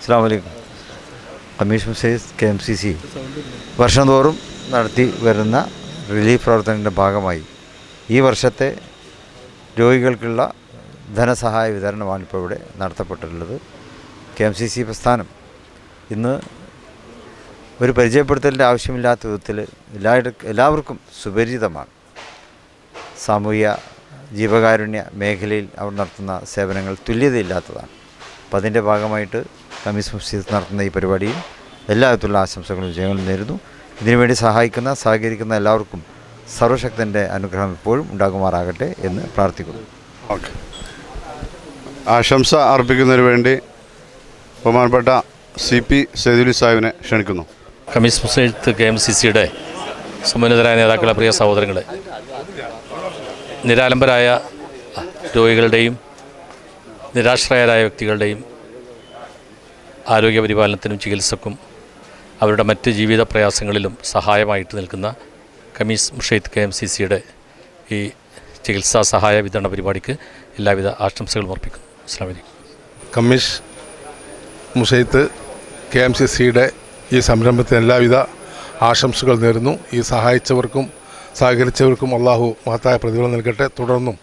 അസ്സലാമു അലൈക്കും. Commission size KMCC വർഷം തോറും നടത്തി വരുന്ന റിലീഫ് പ്രവർത്തനത്തിൻ്റെ ഭാഗമായി ഈ വർഷത്തെ രോഗികൾക്കുള്ള ധനസഹായ വിതരണമാണ് ഇപ്പോൾ ഇവിടെ നടത്തപ്പെട്ടിട്ടുള്ളത്. KMCC പ്രസ്ഥാനം ഇന്ന് ഒരു പരിചയപ്പെടുത്തലിൻ്റെ ആവശ്യമില്ലാത്ത വിധത്തിൽ എല്ലാവർക്കും സുപരിചിതമാണ്. സാമൂഹ്യ ജീവകാരുണ്യ മേഖലയിൽ അവർ നടത്തുന്ന സേവനങ്ങൾ തുല്യതയില്ലാത്തതാണ്. അപ്പോൾ അതിൻ്റെ ഭാഗമായിട്ട് കമ്മീസ് മസ്ജിദ് നടത്തുന്ന ഈ പരിപാടിയിൽ എല്ലാവിധത്തിലുള്ള ആശംസകളും വിജയങ്ങളും നേരുന്നു. ഇതിനുവേണ്ടി സഹകരിക്കുന്ന എല്ലാവർക്കും സർവശക്തൻ്റെ അനുഗ്രഹം എപ്പോഴും ഉണ്ടാകുമാറാകട്ടെ എന്ന് പ്രാർത്ഥിക്കുന്നു. ഓക്കെ. ആശംസ അർപ്പിക്കുന്നതിന് വേണ്ടി ബഹുമാനപ്പെട്ട CP സൈദുലി സാഹിബിനെ ക്ഷണിക്കുന്നു. കമ്മീസ് മസ്ജിദ് KMCCയുടെ സമുന്നതരായ നേതാക്കളെ, പ്രിയ സഹോദരങ്ങളെ, നിരാലംബരായ രോഗികളുടെയും നിരാശ്രയരായ വ്യക്തികളുടെയും ആരോഗ്യപരിപാലനത്തിനും ചികിത്സക്കും അവരുടെ മറ്റ് ജീവിത പ്രയാസങ്ങളിലും സഹായമായിട്ട് നിൽക്കുന്ന കമ്മീസ് മസ്ജിദ് KMCCയുടെ ഈ ചികിത്സാ സഹായ വിതരണ പരിപാടിക്ക് എല്ലാവിധ ആശംസകളും അർപ്പിക്കുന്നു. അസ്സലാമു അലൈക്കും. കമ്മീസ് മസ്ജിദ് KMCCയുടെ ഈ സംരംഭത്തിന് എല്ലാവിധ ആശംസകൾ നേരുന്നു. ഈ സഹായിച്ചവർക്കും സഹകരിച്ചവർക്കും അള്ളാഹു മഹത്തായ പ്രതിഫലം നൽകട്ടെ. തുടർന്നും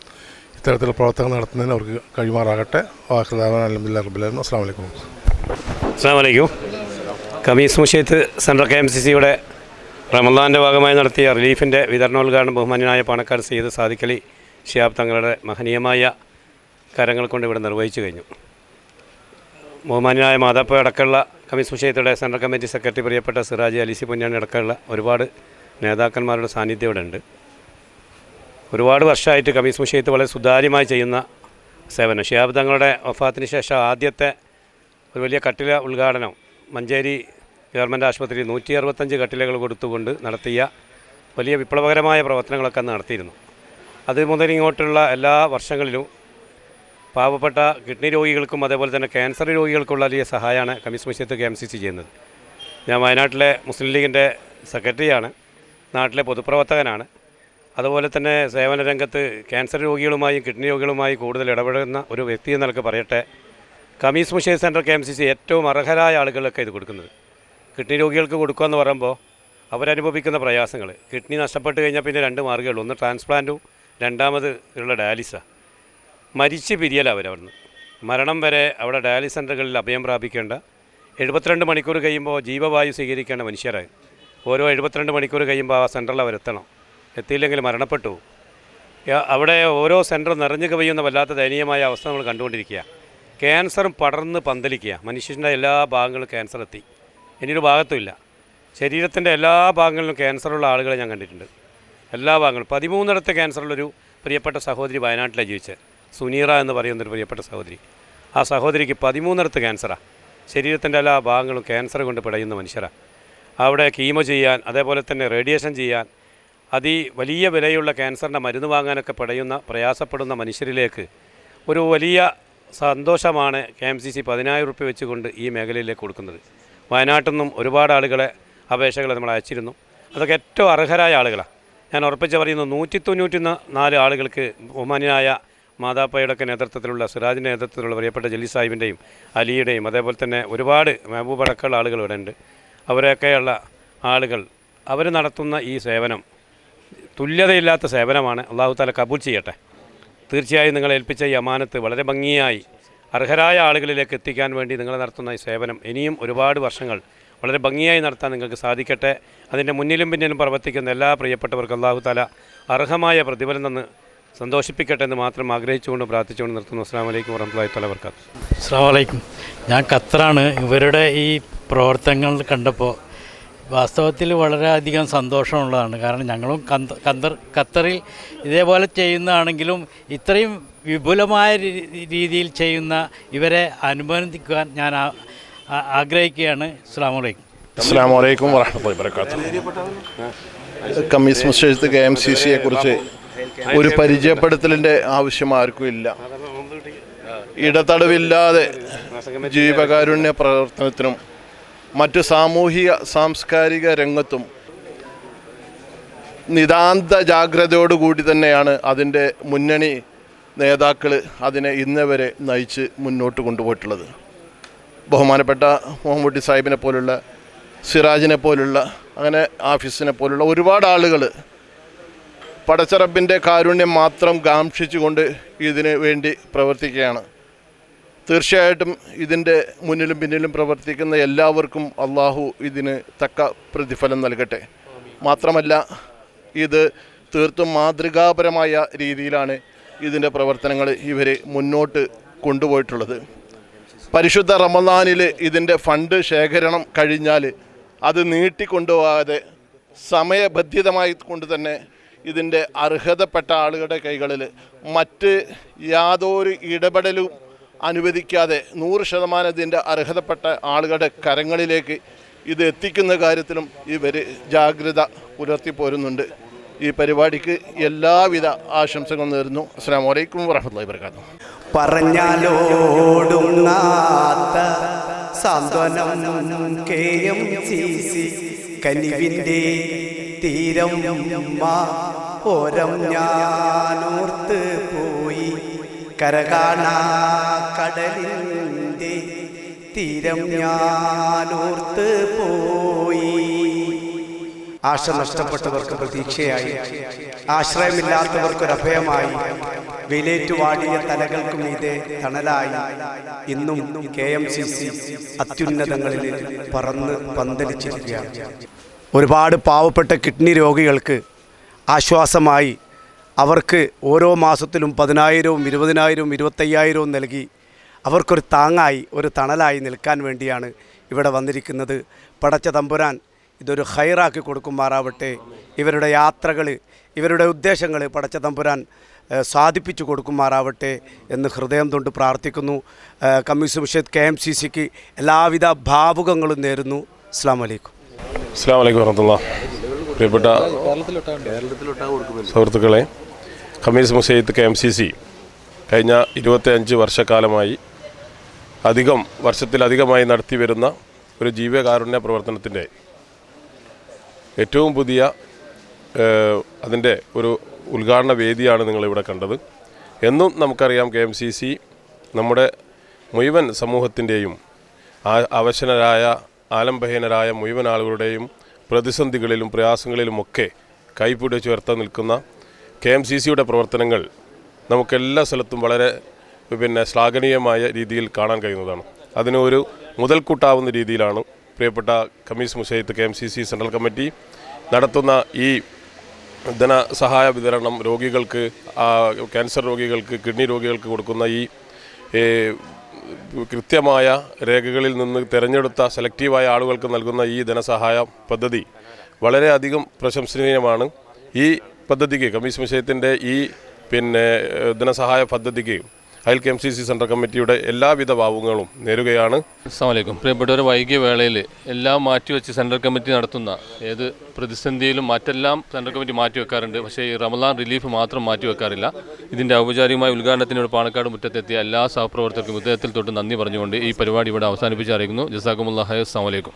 ഇത്തരത്തിലുള്ള പ്രവർത്തനങ്ങൾ നടത്തുന്നതിന് അവർക്ക് കഴിയുമാറാകട്ടെ. അൽഹംദുലില്ലാഹി റബ്ബിൽ ആലമീൻ. അസ്സലാമു അലൈക്കും. അസ്സലാമു അലൈക്കും. കമ്മീസ് മസ്ജിദ് സെൻട്രൽ KMCCയുടെ റമദാൻ്റെ ഭാഗമായി നടത്തിയ റിലീഫിൻ്റെ വിതരണോദ്ഘാടനം ബഹുമാന്യനായ പാണക്കാട് സയ്യിദ് സാദിഖ് അലി ശിഹാബ് തങ്ങളുടെ മഹനീയമായ കരങ്ങൾ കൊണ്ട് ഇവിടെ നിർവഹിച്ചു കഴിഞ്ഞു. ബഹുമാന്യനായ മാതാപ്പ അടക്കമുള്ള കമ്മീസ് മസ്ജിദുടെ സെൻട്രൽ കമ്മിറ്റി സെക്രട്ടറി പ്രിയപ്പെട്ട സിറാജി അലിസി പൊന്നാനി അടക്കമുള്ള ഒരുപാട് നേതാക്കന്മാരുടെ സാന്നിധ്യം ഇവിടെ ഉണ്ട്. ഒരുപാട് വർഷമായിട്ട് കമ്മീസ് മസ്ജിദ് വളരെ സുതാര്യമായി ചെയ്യുന്ന സേവനം. ശിഹാബ് തങ്ങളുടെ വഫാത്തിന് ശേഷം ആദ്യത്തെ ഒരു വലിയ കട്ടില ഉദ്ഘാടനം മഞ്ചേരി ഗവൺമെൻറ് ആശുപത്രി 165 കട്ടിലകൾ കൊടുത്തുകൊണ്ട് നടത്തിയ വലിയ വിപ്ലവകരമായ പ്രവർത്തനങ്ങളൊക്കെ അന്ന് നടത്തിയിരുന്നു. അത് മുതൽ ഇങ്ങോട്ടുള്ള എല്ലാ വർഷങ്ങളിലും പാവപ്പെട്ട കിഡ്നി രോഗികൾക്കും അതേപോലെ തന്നെ ക്യാൻസർ രോഗികൾക്കുള്ള വലിയ സഹായമാണ് കമ്മീസ് മസ്ജിദ് KMCC ചെയ്യുന്നത്. ഞാൻ വയനാട്ടിലെ മുസ്ലിം ലീഗിൻ്റെ സെക്രട്ടറിയാണ്, നാട്ടിലെ പൊതുപ്രവർത്തകനാണ്. അതുപോലെ തന്നെ സേവന രംഗത്ത് ക്യാൻസർ രോഗികളുമായും കിഡ്നി രോഗികളുമായി കൂടുതൽ ഇടപെടുന്ന ഒരു വ്യക്തി എന്ന നിലക്ക് പറയട്ടെ, കമ്മീസ് മസ്ജിദ് സെൻട്രൽ KMCC ഏറ്റവും അർഹരായ ആളുകൾക്ക് ഇത് കൊടുക്കുന്നത്. കിഡ്നി രോഗികൾക്ക് കൊടുക്കുക എന്ന് പറയുമ്പോൾ അവരനുഭവിക്കുന്ന പ്രയാസങ്ങൾ, കിഡ്നി നഷ്ടപ്പെട്ട് കഴിഞ്ഞാൽ പിന്നെ 2 മാർഗ്ഗമുള്ളൂ. ഒന്ന് ട്രാൻസ്പ്ലാന്റും, രണ്ടാമത് ഉള്ള ഡയാലിസാണ്. മരിച്ച് പിരിയല അവരവിടുന്ന് മരണം വരെ അവിടെ ഡയാലിസ് സെൻ്ററുകളിൽ അഭയം പ്രാപിക്കേണ്ട 72 മണിക്കൂർ കഴിയുമ്പോൾ ജീവവായു സ്വീകരിക്കേണ്ട മനുഷ്യരായി ഓരോ 72 മണിക്കൂർ കഴിയുമ്പോൾ ആ സെൻറ്ററിൽ അവരെത്തണം. എത്തിയില്ലെങ്കിൽ മരണപ്പെട്ടു. അവിടെ ഓരോ സെൻറ്റർ നിറഞ്ഞു കവിയുന്ന വല്ലാത്ത ദയനീയമായ അവസ്ഥ നമ്മൾ കണ്ടുകൊണ്ടിരിക്കുക. ക്യാൻസറും പടർന്ന് പന്തലിക്കുക. മനുഷ്യൻ്റെ എല്ലാ ഭാഗങ്ങളും ക്യാൻസർ എത്തി, ഇനിയൊരു ഭാഗത്തുമില്ല. ശരീരത്തിൻ്റെ എല്ലാ ഭാഗങ്ങളിലും ക്യാൻസറുള്ള ആളുകളെ ഞാൻ കണ്ടിട്ടുണ്ട്. എല്ലാ ഭാഗങ്ങളും 13 ക്യാൻസറുള്ളൊരു പ്രിയപ്പെട്ട സഹോദരി വയനാട്ടിലാണ് ജീവിച്ചത്. സുനീറ എന്ന് പറയുന്നൊരു പ്രിയപ്പെട്ട സഹോദരി. ആ സഹോദരിക്ക് 13 ക്യാൻസറാണ്. ശരീരത്തിൻ്റെ എല്ലാ ഭാഗങ്ങളും ക്യാൻസർ കൊണ്ട് പിടയുന്ന മനുഷ്യരാണ്. അവിടെ കീമോ ചെയ്യാൻ, അതേപോലെ തന്നെ റേഡിയേഷൻ ചെയ്യാൻ, വലിയ വിലയുള്ള ക്യാൻസറിൻ്റെ മരുന്ന് വാങ്ങാനൊക്കെ പ്രയാസപ്പെടുന്ന മനുഷ്യരിലേക്ക് ഒരു വലിയ സന്തോഷമാണ് KMCC 10,000 രൂപ വെച്ചുകൊണ്ട് ഈ മേഖലയിലേക്ക് കൊടുക്കുന്നത്. വയനാട്ടിൽ നിന്നും ഒരുപാട് ആളുകളെ അപേക്ഷകൾ നമ്മൾ അയച്ചിരുന്നു. അതൊക്കെ ഏറ്റവും അർഹരായ ആളുകളാണ്. ഞാൻ ഉറപ്പിച്ച് പറയുന്നു, 194 ആളുകൾക്ക് ബഹുമാന്യനായ മാതാപ്പയുടെയൊക്കെ നേതൃത്വത്തിലുള്ള, സിറാജിൻ്റെ നേതൃത്വത്തിലുള്ള പ്രിയപ്പെട്ട ജലീൽ സാഹിബിൻ്റെയും അലിയുടെയും അതേപോലെ തന്നെ ഒരുപാട് മെഹബൂബ് അടക്കമുള്ള ആളുകൾ ഇവിടെ ഉണ്ട്. അവരൊക്കെയുള്ള ആളുകൾ അവർ നടത്തുന്ന ഈ സേവനം തുല്യതയില്ലാത്ത സേവനമാണ്. അള്ളാഹു തആല കബൂൽ ചെയ്യട്ടെ. തീർച്ചയായും നിങ്ങളെ ഏൽപ്പിച്ച ഈ അമാനത്ത് വളരെ ഭംഗിയായി അർഹരായ ആളുകളിലേക്ക് എത്തിക്കാൻ വേണ്ടി നിങ്ങൾ നടത്തുന്ന ഈ സേവനം ഇനിയും ഒരുപാട് വർഷങ്ങൾ വളരെ ഭംഗിയായി നടത്താൻ നിങ്ങൾക്ക് സാധിക്കട്ടെ. അതിൻ്റെ മുന്നിലും പിന്നിലും പ്രവർത്തിക്കുന്ന എല്ലാ പ്രിയപ്പെട്ടവർക്കും അള്ളാഹു തആല അർഹമായ പ്രതിഫലം തന്ന് സന്തോഷിപ്പിക്കട്ടെ എന്ന് മാത്രം ആഗ്രഹിച്ചുകൊണ്ട് പ്രാർത്ഥിച്ചുകൊണ്ട് നിർത്തുന്നു. അസ്സലാമു അലൈക്കും വറഹ്മത്തുള്ളാഹി തആല വബറകാതുഹു. അസ്സലാമു അലൈക്കും. ഞാൻ ഖത്തറാണ്. ഇവരുടെ ഈ പ്രവർത്തനങ്ങൾ കണ്ടപ്പോൾ വാസ്തവത്തിൽ വളരെയധികം സന്തോഷമുള്ളതാണ്. കാരണം ഞങ്ങളും ഖത്തറിൽ ഇതേപോലെ ചെയ്യുന്നതാണെങ്കിലും ഇത്രയും വിപുലമായ രീതിയിൽ ചെയ്യുന്ന ഇവരെ അനുബന്ധിക്കാൻ ഞാൻ ആഗ്രഹിക്കുകയാണ്. അസ്സലാമു അലൈക്കും. അസ്സലാമു അലൈക്കും വറഹ്മത്തുള്ളാഹി വബറകാതുഹു. കമ്മീസ് മസ്ജിദ് KMCCയെ കുറിച്ച് ഒരു പരിചയപ്പെടുത്തലിൻ്റെ ആവശ്യം ആർക്കും ഇല്ല. ഇടതടവില്ലാതെ ജീവകാരുണ്യ പ്രവർത്തനത്തിനും മറ്റ് സാമൂഹിക സാംസ്കാരിക രംഗത്തും നിതാന്ത ജാഗ്രതയോടുകൂടി തന്നെയാണ് അതിൻ്റെ മുന്നണി നേതാക്കൾ അതിനെ ഇന്നേ വരെ നയിച്ച് മുന്നോട്ട് കൊണ്ടുപോയിട്ടുള്ളത്. ബഹുമാനപ്പെട്ട മുഹമ്മദ് സാഹിബിനെ പോലുള്ള, സിറാജിനെ പോലുള്ള, അങ്ങനെ ആഫീസിനെ പോലുള്ള ഒരുപാട് ആളുകൾ പടച്ചറബിൻ്റെ കാരുണ്യം മാത്രം കാംക്ഷിച്ചുകൊണ്ട് ഇതിന് വേണ്ടി പ്രവർത്തിക്കുകയാണ്. തീർച്ചയായിട്ടും ഇതിൻ്റെ മുന്നിലും പിന്നിലും പ്രവർത്തിക്കുന്ന എല്ലാവർക്കും അള്ളാഹു ഇതിന് തക്ക പ്രതിഫലം നൽകട്ടെ. മാത്രമല്ല, ഇത് തീർത്തും മാതൃകാപരമായ രീതിയിലാണ് ഇതിൻ്റെ പ്രവർത്തനങ്ങൾ ഇവർ മുന്നോട്ട് കൊണ്ടുപോയിട്ടുള്ളത്. പരിശുദ്ധ റമദാനിൽ ഇതിൻ്റെ ഫണ്ട് ശേഖരണം കഴിഞ്ഞാൽ അത് നീട്ടിക്കൊണ്ടുപോകാതെ സമയബന്ധിതമായി കൊണ്ട് തന്നെ ഇതിൻ്റെ അർഹതപ്പെട്ട ആളുകളുടെ കൈകളിൽ മറ്റ് യാതൊരു ഇടപെടലും അനുവദിക്കാതെ 100% ഇതിൻ്റെ അർഹതപ്പെട്ട ആളുകളുടെ കരങ്ങളിലേക്ക് ഇത് എത്തിക്കുന്ന കാര്യത്തിലും ഇവർ ജാഗ്രത പുലർത്തി പോരുന്നുണ്ട്. ഈ പരിപാടിക്ക് എല്ലാവിധ ആശംസകളും നേരുന്നു. അസ്സലാമു അലൈക്കും വറഹ്മത്തുള്ളാഹി വബറകാതുഹു. പറഞ്ഞാലോടുങ്ങാത്ത സാന്ത്വനം KMCC കനിവിൻ്റെ തീരം ഓരം ഞാനോർത്ത് പോയി, കരകാണാ കടലിൻ്റെ തീരം ഞാനോർത്ത് പോയി. ആശ നഷ്ടപ്പെട്ടവർക്ക് പ്രതീക്ഷയായി, ആശ്രയമില്ലാത്തവർക്കൊരഭയമായി, വെയിലേറ്റുവാടിയ തലകൾക്കും ഇതേ തണലായി ഇന്നും KMCC അത്യുന്നതങ്ങളിൽ പറന്ന് പന്തലിച്ചിരിക്കുകയാണ്. ഒരുപാട് പാവപ്പെട്ട കിഡ്നി രോഗികൾക്ക് ആശ്വാസമായി അവർക്ക് ഓരോ മാസത്തിലും 10,000, 20,000, 25,000 നൽകി അവർക്കൊരു താങ്ങായി, ഒരു തണലായി നിൽക്കാൻ വേണ്ടിയാണ് ഇവിടെ വന്നിരിക്കുന്നത്. പടച്ച തമ്പുരാൻ ഇതൊരു ഹൈറാക്കി കൊടുക്കുമാറാവട്ടെ. ഇവരുടെ യാത്രകൾ, ഇവരുടെ ഉദ്ദേശങ്ങൾ പടച്ച തമ്പുരാൻ സാധിപ്പിച്ചു കൊടുക്കുമാറാവട്ടെ എന്ന് ഹൃദയം തൊട്ട് പ്രാർത്ഥിക്കുന്നു. കമ്മീസ് മുർഷിദ് KMCCക്ക് എല്ലാവിധ ഭാവുകങ്ങളും നേരുന്നു. അസ്സലാമു അലൈക്കും. അസ്സലാമു അലൈക്കും വറഹ്മത്തുള്ളാഹി. പ്രിയപ്പെട്ട സുഹൃത്തുക്കളെ, ഖമീസ് മുർഷിദ് KMCC കഴിഞ്ഞ 25 വർഷക്കാലമായി വർഷത്തിലധികമായി നടത്തി വരുന്ന ഒരു ജീവകാരുണ്യ പ്രവർത്തനത്തിൻ്റെ ഏറ്റവും പുതിയ അതിൻ്റെ ഒരു ഉദ്ഘാടന വേദിയാണ് നിങ്ങളിവിടെ കണ്ടത്. എന്നും നമുക്കറിയാം KMCC നമ്മുടെ മുഴുവൻ സമൂഹത്തിൻ്റെയും അവശനരായ, ആലംബഹീനരായ മുഴുവൻ ആളുകളുടെയും പ്രതിസന്ധികളിലും പ്രയാസങ്ങളിലുമൊക്കെ കൈപിടിച്ച് ഉയർത്താൻ നിൽക്കുന്ന KMCCയുടെ പ്രവർത്തനങ്ങൾ നമുക്കെല്ലാ സ്ഥലത്തും വളരെ ശ്ലാഘനീയമായ രീതിയിൽ കാണാൻ കഴിയുന്നതാണ്. അതിനൊരു മുതൽക്കൂട്ടാവുന്ന രീതിയിലാണ് പ്രിയപ്പെട്ട Khamis Murshid KMCC central committee നടത്തുന്ന ഈ ധനസഹായ വിതരണം, രോഗികൾക്ക്, ക്യാൻസർ രോഗികൾക്ക്, കിഡ്നി രോഗികൾക്ക് കൊടുക്കുന്ന ഈ കൃത്യമായ രേഖകളിൽ നിന്ന് തിരഞ്ഞെടുത്ത സെലക്റ്റീവായ ആളുകൾക്ക് നൽകുന്ന ഈ ധനസഹായ പദ്ധതി വളരെയധികം പ്രശംസനീയമാണ്. ഈ പദ്ധതിക്ക്, ഖമീസ് മുർഷിദിൻ്റെ ഈ ധനസഹായ പദ്ധതിക്ക് അയൽ KMCC സെൻട്രൽ കമ്മിറ്റിയുടെ എല്ലാവിധ ഭാവുകങ്ങളും നേരുകയാണ്. അസ്സലാമു അലൈക്കും. പ്രിയപ്പെട്ടവർ, വൈകിയ വേളയിൽ എല്ലാം മാറ്റിവെച്ച് സെൻട്രൽ കമ്മിറ്റി നടത്തുന്ന ഏത് പ്രതിസന്ധിയിലും മറ്റെല്ലാം സെൻട്രൽ കമ്മിറ്റി മാറ്റിവെക്കാറുണ്ട്. പക്ഷേ ഈ റമദാൻ റിലീഫ് മാത്രം മാറ്റിവെക്കാറില്ല. ഇതിൻ്റെ ഔപചാരികമായ ഉദ്ഘാടനത്തിനോട് പാണക്കാട് മുറ്റത്തെത്തിയ എല്ലാ സഹപ്രവർത്തകർക്കും ഹൃദയത്തിൽ തൊട്ട് നന്ദി പറഞ്ഞുകൊണ്ട് ഈ പരിപാടി ഇവിടെ അവസാനിപ്പിച്ച് അറിയിക്കുന്നു. ജസാക്കുമുല്ലാഹ്. അസ്സലാമു അലൈക്കും.